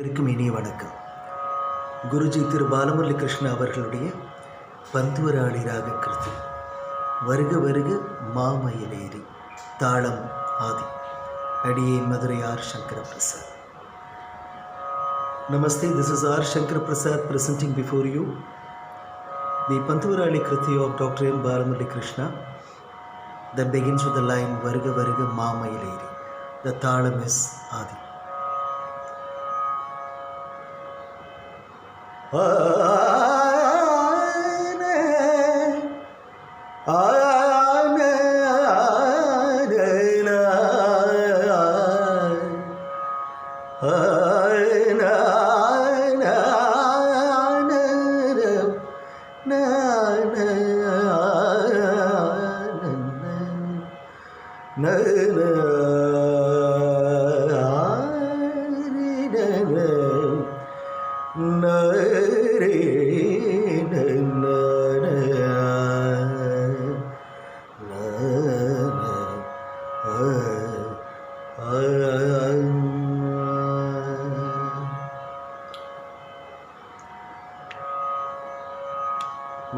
இனிய வணக்கம். குருஜி திரு பாலமுரளி கிருஷ்ணா அவர்களுடைய பந்துவராளி ராக கிருதி. வருக வருக மாமயிலேறி, தாளம் ஆதி. அடியேன் Madurai R Sankara Prasad. Namaste, this is R. Shankar Prasad presenting before you the Pantuvarali Kriti of Dr. M. Balamurali Krishna that begins with the line Varga Varga Mamayileri. The Thalam is Adi.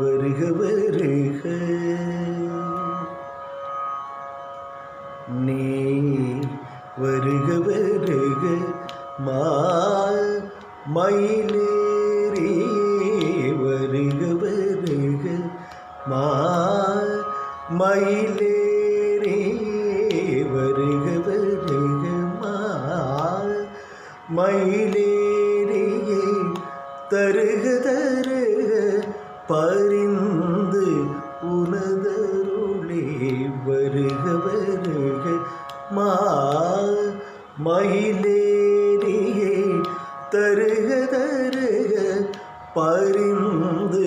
வருக வருக நீ வருக வருக மயிலேறி வருக வருக மயிலேறி வருக வருக மயிலேறியே தருக தருக பரிந்து உனதருளே வருக வருக மயிலேறியே தருக தருக பரிந்து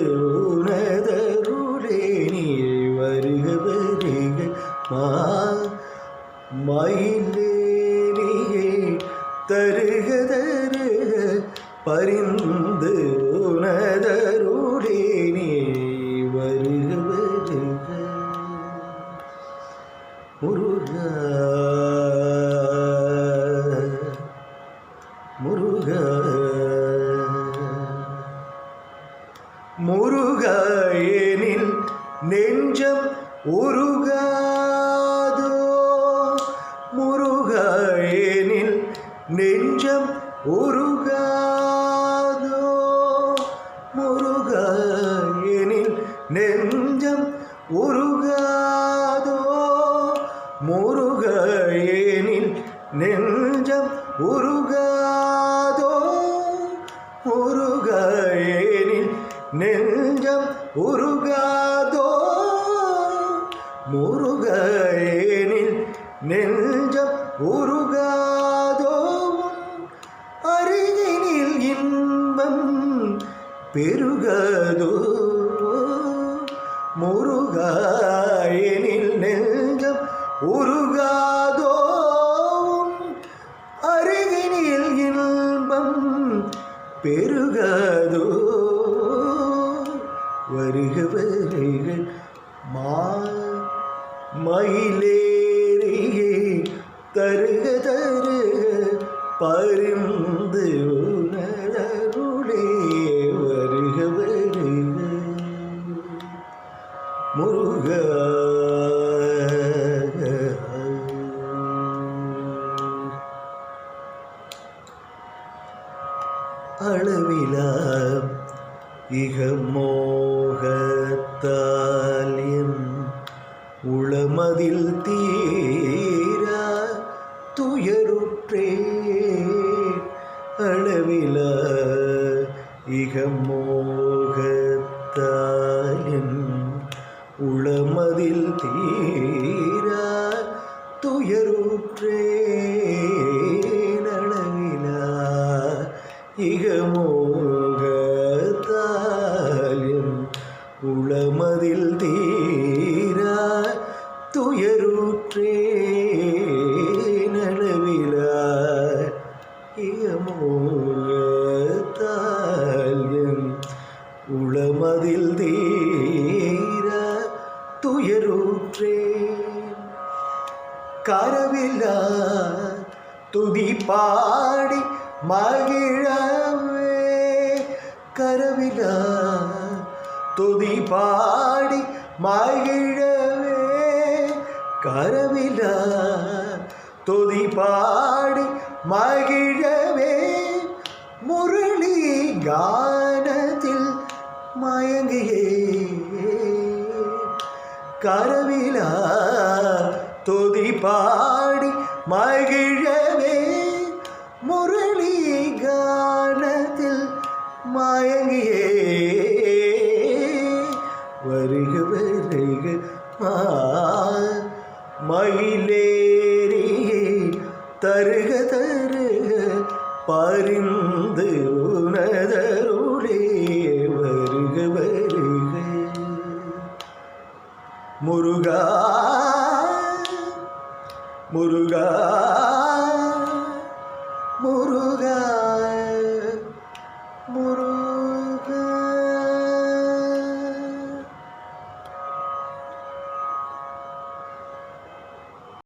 உனதருளே நீ வருக வருக மயிலேறியே தருக தருக பரிந்து உனதருளே நீ வருக வருக முருகா முருகா முருகா எனில் நெஞ்சம் உருகாதோ முருகா எனில் நெஞ்சம் உருகாதோ முருகா எனில் நெஞ்சம் உருகாதோ முருகா எனில் நெஞ்சம் உருகாதோ முருகா எனில் நெஞ்சம் உருகாதோ முருகா எனில் நெஞ்சம் உருகாதோ அருகினில் இன்பம் பெருகாதோ முருகா எனில் நெஞ்சம் உருகாதோ அருகினில் இன்பம் பெருகாதோ வருக வருக மயிலேறியே தருக தருக பரிந்து உனதருளே வருக வருக முருகா அளவிலா இகமோகத்தால் என் உளமதில் தீரா துயருற்றே அளவிலா இகமோகத்தால் என் உளமதில் தீரா துயருற்றே அளவிலா இகமோகத்தால் என் உளமதில் தீரா துயருற்றே அளவிலா இகமோகத்தால் என் உளமதில் தீரா துயருற்றே கரவிலா துதி பாடி மகிழவே கரவிலா துதி பாடி மகிழவே கரவிலா துதி பாடி மகிழவே முரளி கானத்தில் மயங்கியே கரவிலா துதி பாடி மகிழவே முரளி கானத்தில் மயங்கியே வருக வருக மயிலேறியே தருக தருக பரிந்து உனதருளே வருக வருக முருகா முருகா முருகா முருகா